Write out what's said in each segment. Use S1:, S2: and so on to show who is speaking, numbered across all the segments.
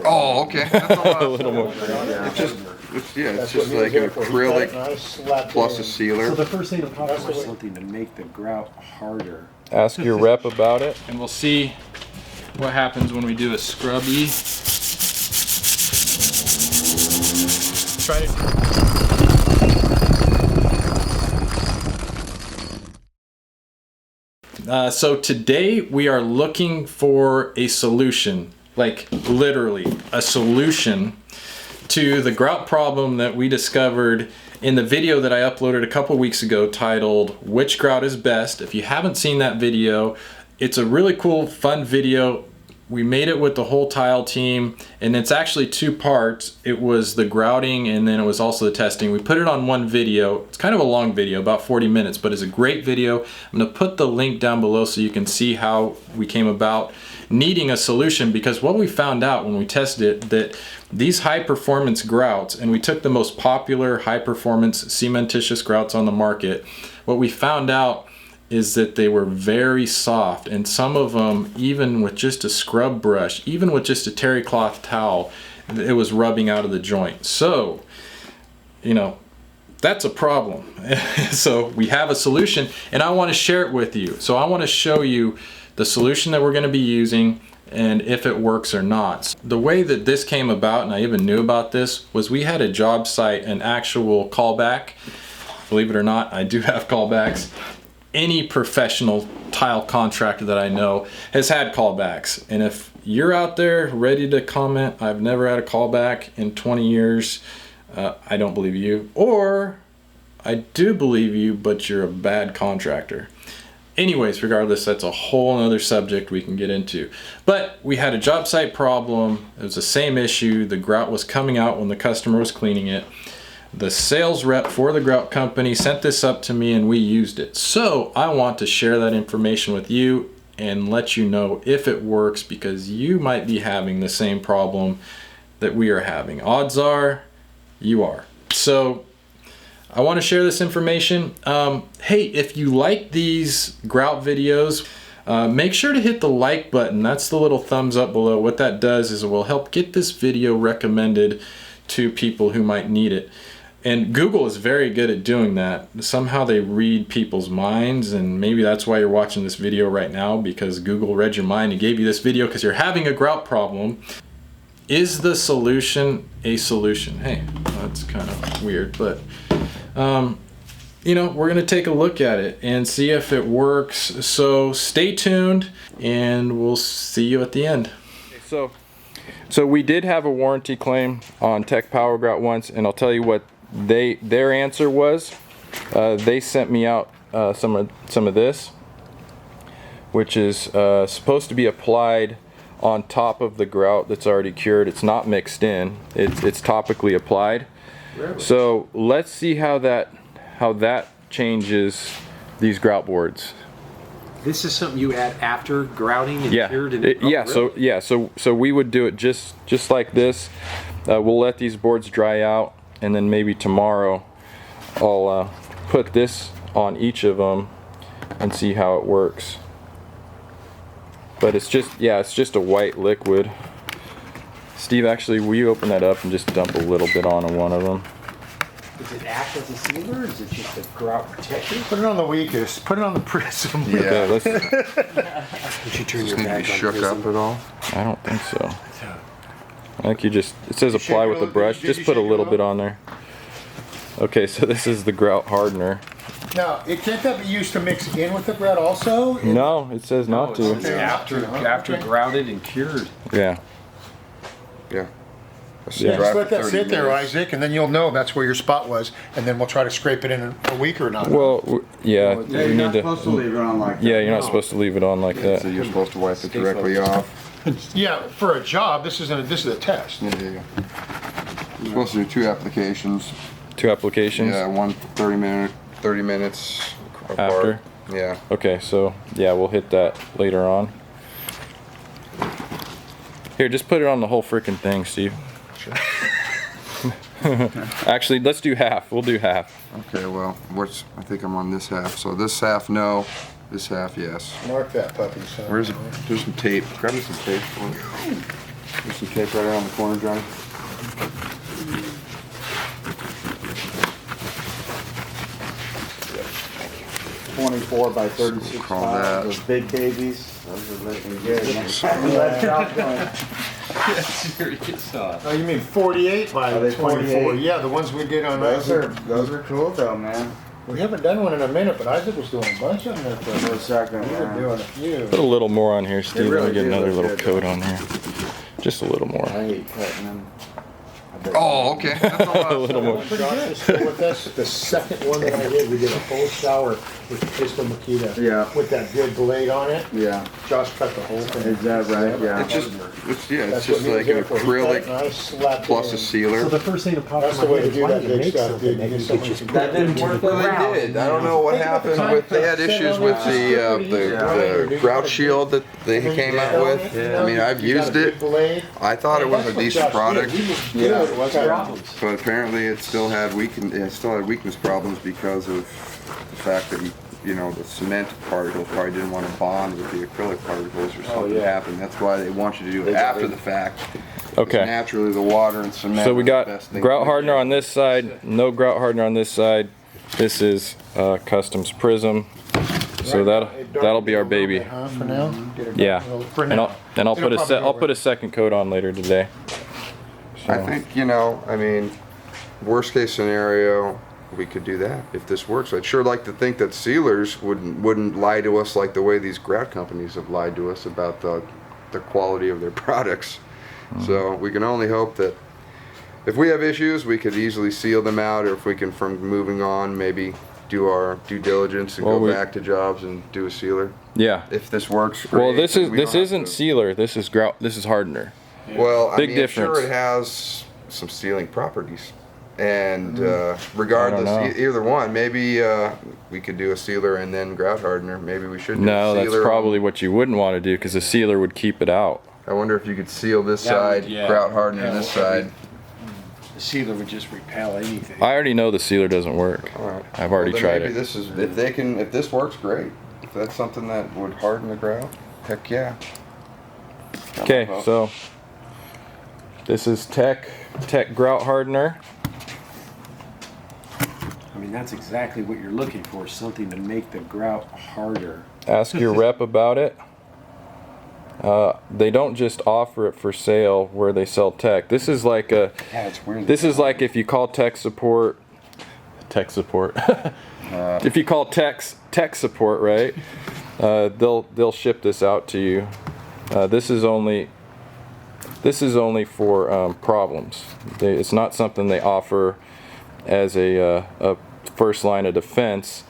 S1: Oh, okay. That's a lot.
S2: A little more.
S1: It's just like an acrylic plus a sealer.
S3: So the first thing to probably was something to make the grout harder.
S2: Ask your rep about it, and we'll see what happens when we do a scrubby. Try it. So today we are looking for a solution, like literally a solution to the grout problem that we discovered in the video that I uploaded a couple weeks ago titled "Which Grout is Best?" If you haven't seen that video, it's a really cool, fun video. We made it with the whole tile team, and it's actually two parts. It was the grouting and then it was also the testing. We put it on one video. It's kind of a long video, about 40 minutes, but it's a great video. I'm gonna put the link down below so you can see how we came about needing a solution, because what we found out when we tested it, that these high performance grouts, and we took the most popular high performance cementitious grouts on the market, what we found out is that they were very soft, and some of them, even with just a scrub brush, even with just a terry cloth towel, it was rubbing out of the joint. So, you know, that's a problem. So we have a solution, and I want to share it with you. So I want to show you the solution that we're going to be using and if it works or not. The way that this came about, and I even knew about this, was we had a job site, an actual callback. Believe it or not, I do have callbacks. Any professional tile contractor that I know has had callbacks, and if you're out there ready to comment, I've never had a callback in 20 years, I don't believe you, or I do believe you, but you're a bad contractor. Anyways, regardless, that's a whole other subject we can get into. But we had a job site problem. It was the same issue. The grout was coming out when the customer was cleaning it. The sales rep for the grout company sent this up to me and we used it. So I want to share that information with you and let you know if it works, because you might be having the same problem that we are having. Odds are you are. So I want to share this information. Hey, if you like these grout videos, make sure to hit the like button. That's the little thumbs up below. What that does is it will help get this video recommended to people who might need it. And Google is very good at doing that. Somehow they read people's minds, and maybe that's why you're watching this video right now, because Google read your mind and gave you this video because you're having a grout problem. Is the solution a solution? Hey, that's kind of weird, but you know, we're gonna take a look at it and see if it works. So stay tuned and we'll see you at the end. So we did have a warranty claim on TEC Power Grout once, and I'll tell you what their answer was. They sent me out some of this, which is supposed to be applied on top of the grout that's already cured. It's not mixed in. It's topically applied. Really? So let's see how that changes these grout boards.
S3: This is something you add after grouting and cured? And,
S2: really? So we would do it just like this. We'll let these boards dry out, and then maybe tomorrow I'll put this on each of them and see how it works. But it's just a white liquid. Steve, actually, will you open that up and just dump a little bit on one of them?
S3: Does it act as a sealer, or is it just a grout protector?
S4: Put it on the weakest. Put it on the prism.
S1: Yeah.
S2: Okay, let's.
S3: Did you turn your
S1: Need to
S3: back
S1: be
S3: on
S1: shook
S3: prism?
S1: up at all?
S2: I don't think so. I think you just, it says apply with a brush. Just put a little bit on there. Okay, so this is the grout hardener.
S4: Now, can't that be used to mix in with the grout also?
S2: No, it says not to.
S3: It's after grouted and cured.
S2: Yeah.
S1: Yeah.
S4: Yeah, just let that sit there, Isaac, and then you'll know that's where your spot was, and then we'll try to scrape it in a week or not.
S2: Well, yeah.
S5: Yeah, you're not supposed to leave it on like that.
S2: Yeah, you're not supposed to leave it on like
S1: So
S2: that.
S1: you're supposed to wipe it directly off.
S4: Yeah, for a job, this is a test.
S1: Yeah. You're supposed to do 2 applications.
S2: 2 applications?
S1: Yeah, one 30 minutes apart.
S2: After?
S1: Yeah.
S2: Okay, so yeah, we'll hit that later on. Here, just put it on the whole freaking thing, Steve.
S1: Sure.
S2: Actually, let's do half. We'll do half.
S1: Okay, well, I think I'm on this half. So this half, no. This half, yes.
S4: Mark that puppy, son.
S1: Where's it? There's some tape. Grab me some tape for it. There's some tape right around the corner, Johnny.
S5: Yeah. 24 by 36
S1: Call
S5: pounds,
S1: that.
S5: those big babies. Those are looking good. Let out going.
S3: Serious.
S4: Oh, you mean 48 by
S5: Are they
S4: 24?
S5: 48?
S4: Yeah, the ones we did on
S5: Those
S4: Isaac.
S5: are cool though, man.
S4: We haven't done one in a minute, but Isaac was doing a bunch of them there
S5: For
S4: for
S5: a
S4: us.
S5: second,
S4: We were
S5: man.
S4: doing a few.
S2: Put a little more on here, Steve.
S5: really
S2: Let me get
S5: do
S2: another
S5: look
S2: little
S5: good,
S2: coat
S5: though.
S2: on here. Just a little more.
S5: I hate cutting them.
S1: Oh, okay. That's a lot.
S2: A little more.
S4: Pretty good. So with this, the second one that I did, we did a full shower with Pistol Makita.
S5: Yeah.
S4: With that good blade on it.
S5: Yeah.
S4: Josh cut the whole thing.
S5: Is that right? Yeah.
S1: It's just, it's
S4: That's
S1: just
S4: what he was
S1: like an
S4: there for. He cut it
S1: acrylic
S4: and I slapped
S1: plus
S4: it
S1: a
S4: in.
S3: So
S1: sealer.
S3: the first thing that popped
S4: That's
S3: in
S4: the
S3: my
S4: way
S3: head
S4: to
S3: is
S4: do
S3: why
S4: that
S3: don't you
S4: big
S3: make
S4: stuff,
S3: something
S4: dude.
S3: that
S4: You
S3: you
S4: get
S3: could
S4: so
S3: just
S4: much-
S5: That didn't work
S1: Well,
S5: around.
S1: they did. I don't know what happened with, they had issues with the grout shield that they came out with. I mean, I've used it. I thought it was a decent product,
S5: Yeah,
S4: it was
S3: problems.
S1: but apparently it still had weakness problems because of the fact that you know, the cement particles probably didn't want to bond with the acrylic particles or something happened. That's why they want you to do it after the fact.
S2: Okay.
S1: Naturally, the water and cement.
S2: So we
S1: are the
S2: got
S1: best thing
S2: grout
S1: to do.
S2: hardener on this side, no grout hardener on this side. This is Customs Prism. So that'll be our baby.
S4: For now?
S2: Yeah.
S4: For
S2: And
S4: now.
S2: I'll
S4: It'll
S2: put
S4: probably go
S2: I'll put a second coat on later today.
S1: I think, you know, I mean, worst case scenario, we could do that if this works. I'd sure like to think that sealers wouldn't lie to us like the way these grout companies have lied to us about the quality of their products. So we can only hope that if we have issues, we could easily seal them out, or if we can, from moving on, maybe do our due diligence and
S2: Well,
S1: go back to jobs and do a sealer.
S2: Yeah.
S1: If this works,
S2: Well,
S1: great,
S2: this
S1: and we don't have
S2: isn't
S1: to-
S2: sealer. This is grout. This is hardener.
S1: Well, I
S2: Big
S1: mean,
S2: difference.
S1: I'm sure it has some sealing properties. And regardless,
S2: I don't know.
S1: either one, maybe we could do a sealer and then grout hardener. Maybe we should do
S2: No,
S1: a
S2: that's
S1: sealer.
S2: probably what you wouldn't want to do because the sealer would keep it out.
S1: I wonder if you could seal this
S3: That would-
S1: side,
S3: yeah,
S1: grout hardener
S3: repel
S1: this side.
S3: The sealer would just repel anything.
S2: I already know the sealer doesn't work.
S1: All right.
S2: I've already
S1: Well, then
S2: tried
S1: maybe
S2: it.
S1: this is if this works, great. If that's something that would harden the grout, heck yeah.
S2: Okay, so this is TEC Grout Hardener.
S3: I mean, that's exactly what you're looking for, something to make the grout harder.
S2: Ask your rep about it. They don't just offer it for sale where they sell TEC. This is like a.
S3: Yeah, it's weird.
S2: This is like if you call tech support. If you call tech support, right? They'll ship this out to you. This is only for problems. It's not something they offer as a first line of defense.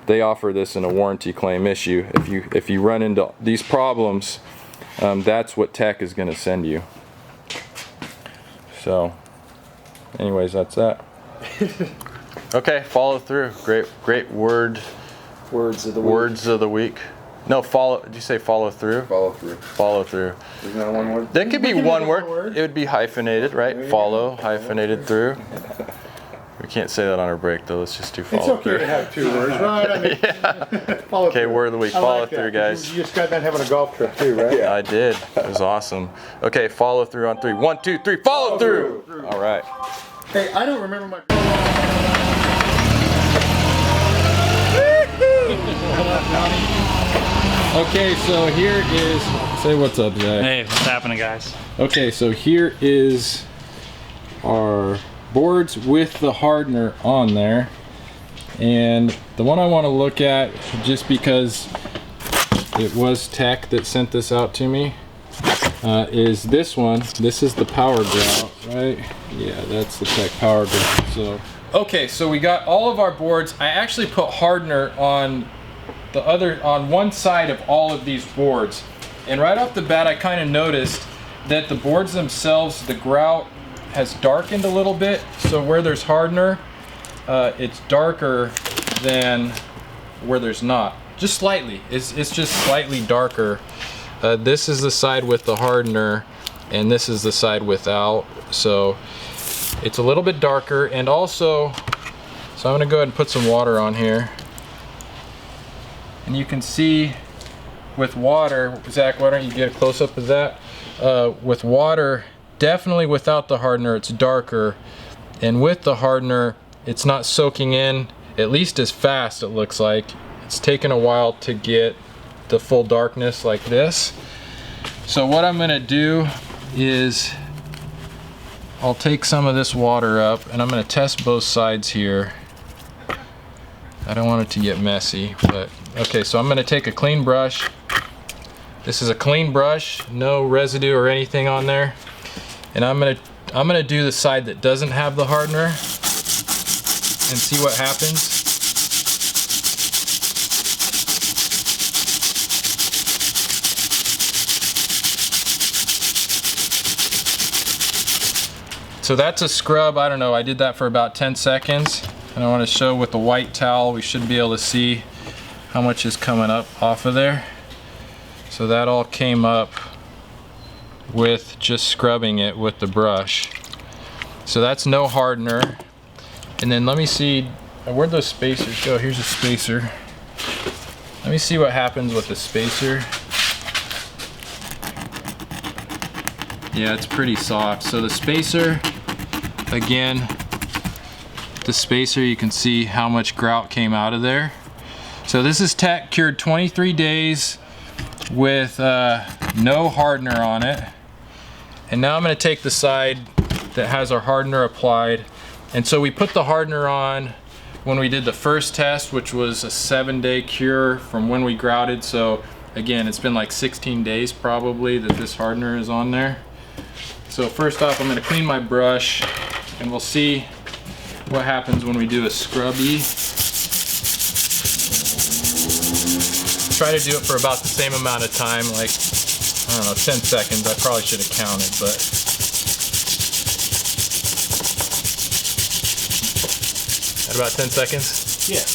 S2: They offer this in a warranty claim issue. If you run into these problems, that's what TEC is going to send you. So, anyways, that's that. Okay, follow through. Great
S3: Words of the week.
S2: words of the week. No, follow. Did you say follow through?
S1: Follow through.
S2: Follow through.
S1: Isn't that one word?
S2: That could be
S4: can
S2: one
S4: make it
S2: word.
S4: one word.
S2: It would be hyphenated, right? Follow, hyphenated through. We can't say that on our break though. Let's just do
S4: It's
S2: follow
S4: okay
S2: through.
S4: to have two words, right? I mean, follow
S2: Okay,
S4: through.
S2: word of the week.
S4: I
S2: Follow
S4: like that,
S2: through,
S4: 'cause
S2: guys.
S4: You just got done having a golf trip too, right?
S2: I did. It was awesome. Okay, follow through on 3. 1, 2, 3. Follow through. All right.
S4: Hey, I don't remember my.
S2: Okay, so here is. Say what's up, Zach.
S6: Hey, what's happening, guys?
S2: Okay, so here is our boards with the hardener on there. And the one I want to look at, just because it was TEC that sent this out to me, is this one. This is the Power Grout, right? Yeah, that's the TEC Power Grout. So okay, so we got all of our boards. I actually put hardener on one side of all of these boards, and right off the bat I kind of noticed that the boards themselves, the grout has darkened a little bit. So where there's hardener, it's darker than where there's not, just slightly. It's just slightly darker. This is the side with the hardener and this is the side without, so it's a little bit darker. And also, so I'm gonna go ahead and put some water on here. And you can see with water, Zach, why don't you get a close-up of that? with water, definitely without the hardener it's darker, and with the hardener it's not soaking in at least as fast. It looks like it's taken a while to get the full darkness like this. So what I'm gonna do is I'll take some of this water up and I'm gonna test both sides here. I don't want it to get messy, but okay, so I'm gonna take a clean brush. This is a clean brush, no residue or anything on there. And I'm gonna do the side that doesn't have the hardener and see what happens. So that's a scrub. I don't know, I did that for about 10 seconds. And I want to show with the white towel, we should be able to see how much is coming up off of there. So that all came up with just scrubbing it with the brush. So that's no hardener. And then let me see, where'd those spacers go? Here's a spacer. Let me see what happens with the spacer. Yeah, it's pretty soft. So the spacer, again, the spacer, you can see how much grout came out of there. So this is TEC cured 23 days with no hardener on it. And now I'm going to take the side that has our hardener applied. And so we put the hardener on when we did the first test, which was a 7-day cure from when we grouted. So again, it's been like 16 days probably that this hardener is on there. So first off, I'm going to clean my brush and we'll see what happens when we do a scrubby. Try to do it for about the same amount of time, like, I don't know, 10 seconds. I probably should have counted, but. At about 10 seconds?
S3: Yeah.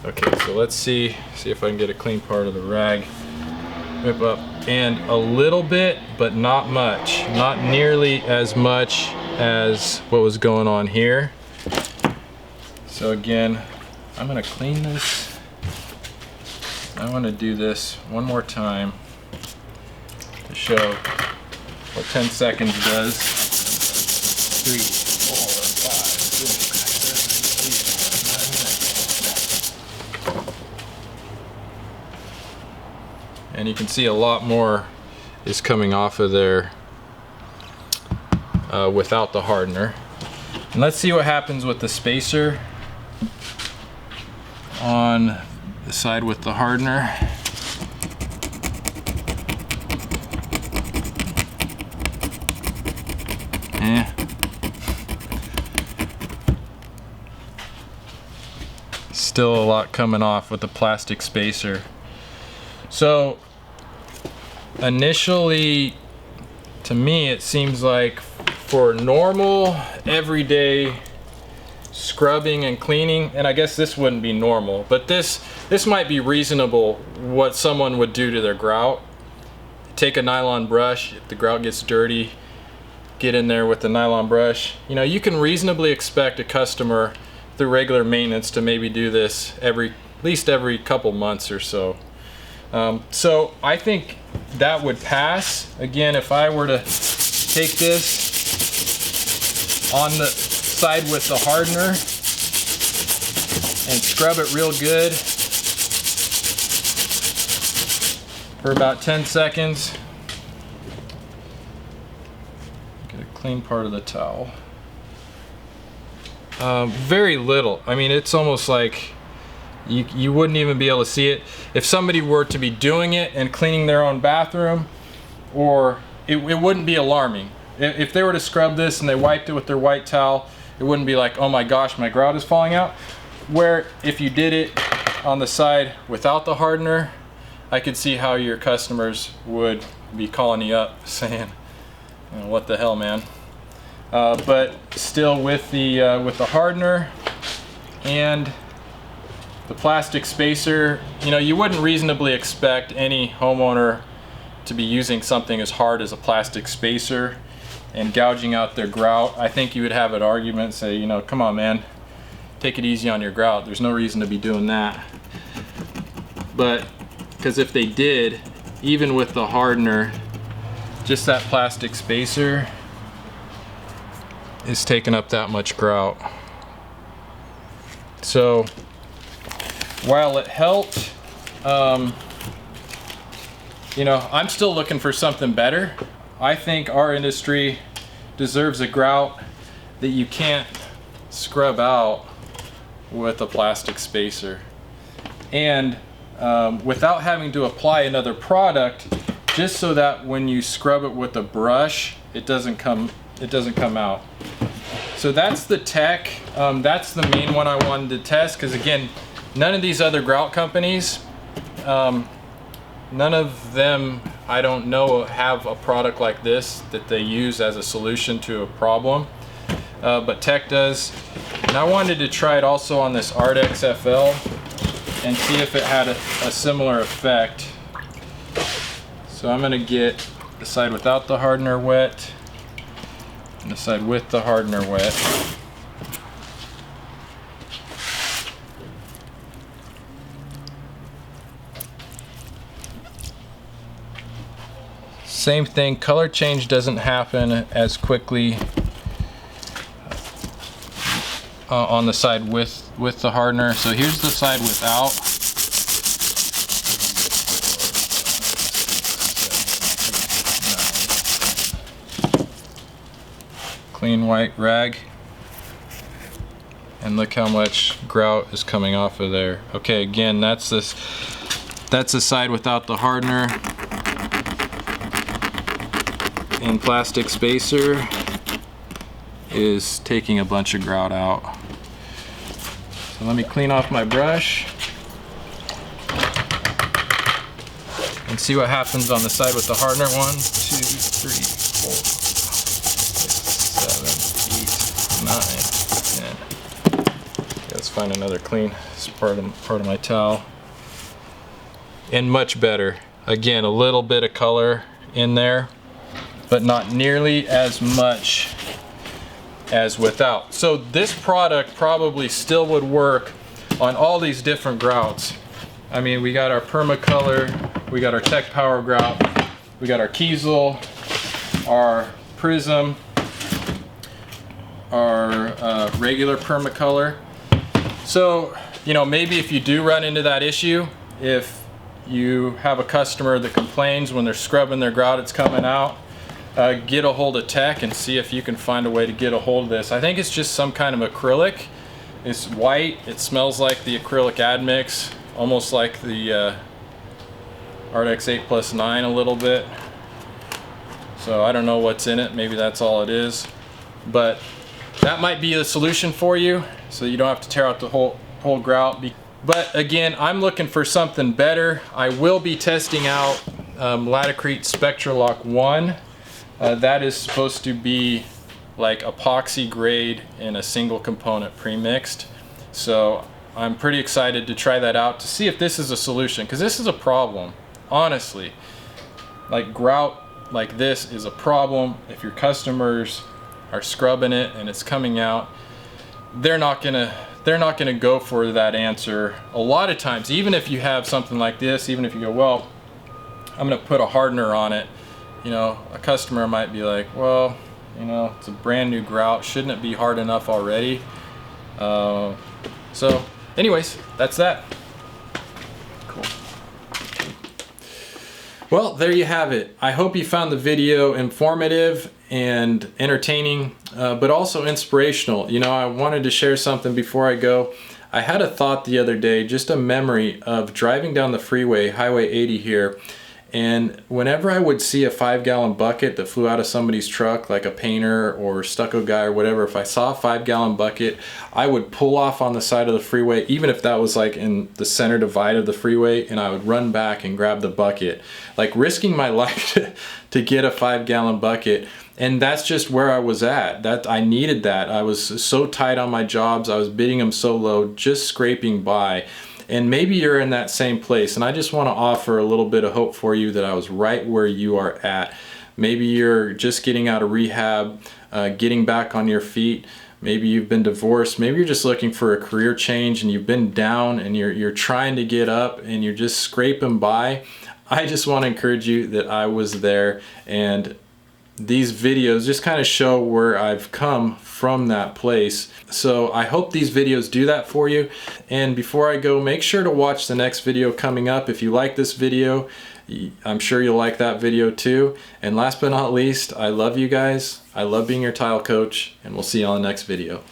S2: Okay, so let's see if I can get a clean part of the rag. Whip up, and a little bit, but not much. Not nearly as much as what was going on here. So again, I'm gonna clean this. I want to do this one more time to show what 10 seconds does. 3, 4, 5, 6, 7, 8, 9, 10. And you can see a lot more is coming off of there without the hardener. And let's see what happens with the spacer on the side with the hardener. Still a lot coming off with the plastic spacer. So initially, to me, it seems like for normal, everyday scrubbing and cleaning, and I guess this wouldn't be normal, but this might be reasonable what someone would do to their grout. Take a nylon brush, if the grout gets dirty, get in there with the nylon brush. You know, you can reasonably expect a customer through regular maintenance to maybe do this at least every couple months or so. So I think that would pass. Again, if I were to take this on the side with the hardener and scrub it real good for about 10 seconds. Get a clean part of the towel. Very little. I mean, it's almost like you wouldn't even be able to see it. If somebody were to be doing it and cleaning their own bathroom, or it wouldn't be alarming. If they were to scrub this and they wiped it with their white towel, it wouldn't be like, oh my gosh, my grout is falling out. Where if you did it on the side without the hardener, I could see how your customers would be calling you up saying, you know, what the hell, man. But still with the hardener and the plastic spacer, you know, you wouldn't reasonably expect any homeowner to be using something as hard as a plastic spacer and gouging out their grout. I think you would have an argument, say, you know, come on, man, take it easy on your grout. There's no reason to be doing that. But because if they did, even with the hardener, just that plastic spacer is taking up that much grout. So while it helped, you know, I'm still looking for something better. I think our industry deserves a grout that you can't scrub out with a plastic spacer, and without having to apply another product, just so that when you scrub it with a brush, it doesn't come out. So that's the TEC. That's the main one I wanted to test, because again, none of these other grout companies, none of them, I don't know, have a product like this that they use as a solution to a problem, but TEC does. And I wanted to try it also on this Ardex FL and see if it had a similar effect. So I'm gonna get the side without the hardener wet and the side with the hardener wet. Same thing, color change doesn't happen as quickly on the side with the hardener. So here's the side without. Clean white rag. And look how much grout is coming off of there. Okay, again, that's the side without the hardener. And plastic spacer is taking a bunch of grout out. So let me clean off my brush and see what happens on the side with the hardener. 1, 2, 3, 4, 5, 6, 7, 8, 9, 10. Let's find another clean. It's part of my towel. And much better. Again, a little bit of color in there, but not nearly as much as without. So this product probably still would work on all these different grouts. I mean, we got our Permacolor, we got our TEC Power Grout, we got our Kiesel, our Prism, our regular Permacolor. So, you know, maybe if you do run into that issue, if you have a customer that complains when they're scrubbing their grout it's coming out, get a hold of TEC and see if you can find a way to get a hold of this. I think it's just some kind of acrylic. It's white, it smells like the acrylic admix, almost like the Ardex 8+9 a little bit. So I don't know what's in it, maybe that's all it is. But that might be the solution for you, so you don't have to tear out the whole grout. But again, I'm looking for something better. I will be testing out Laticrete SpectraLock 1. That is supposed to be like epoxy grade in a single component pre-mixed. So I'm pretty excited to try that out to see if this is a solution, because this is a problem, honestly. Like grout like this is a problem. If your customers are scrubbing it and it's coming out, they're not gonna go for that answer. A lot of times, even if you have something like this, even if you go, well, I'm gonna put a hardener on it, you know, a customer might be like, well, you know, it's a brand new grout, shouldn't it be hard enough already? So anyways, that's that. Cool. Well, there you have it. I hope you found the video informative and entertaining, but also inspirational. You know, I wanted to share something before I go. I had a thought the other day, just a memory of driving down the freeway, Highway 80 here, and whenever I would see a 5-gallon bucket that flew out of somebody's truck, like a painter or stucco guy or whatever, if I saw a 5-gallon bucket, I would pull off on the side of the freeway, even if that was like in the center divide of the freeway, and I would run back and grab the bucket, like risking my life to get a 5-gallon bucket. And that's just where I was at. That I needed that. I was so tight on my jobs. I was bidding them so low, just scraping by. And maybe you're in that same place, and I just want to offer a little bit of hope for you that I was right where you are at. Maybe you're just getting out of rehab, getting back on your feet. Maybe you've been divorced. Maybe you're just looking for a career change and you've been down and you're trying to get up and you're just scraping by. I just want to encourage you that I was there, and these videos just kind of show where I've come from that place. So I hope these videos do that for you. And before I go, make sure to watch the next video coming up. If you like this video, I'm sure you'll like that video too. And last but not least, I love you guys. I love being your tile coach, and we'll see you on the next video.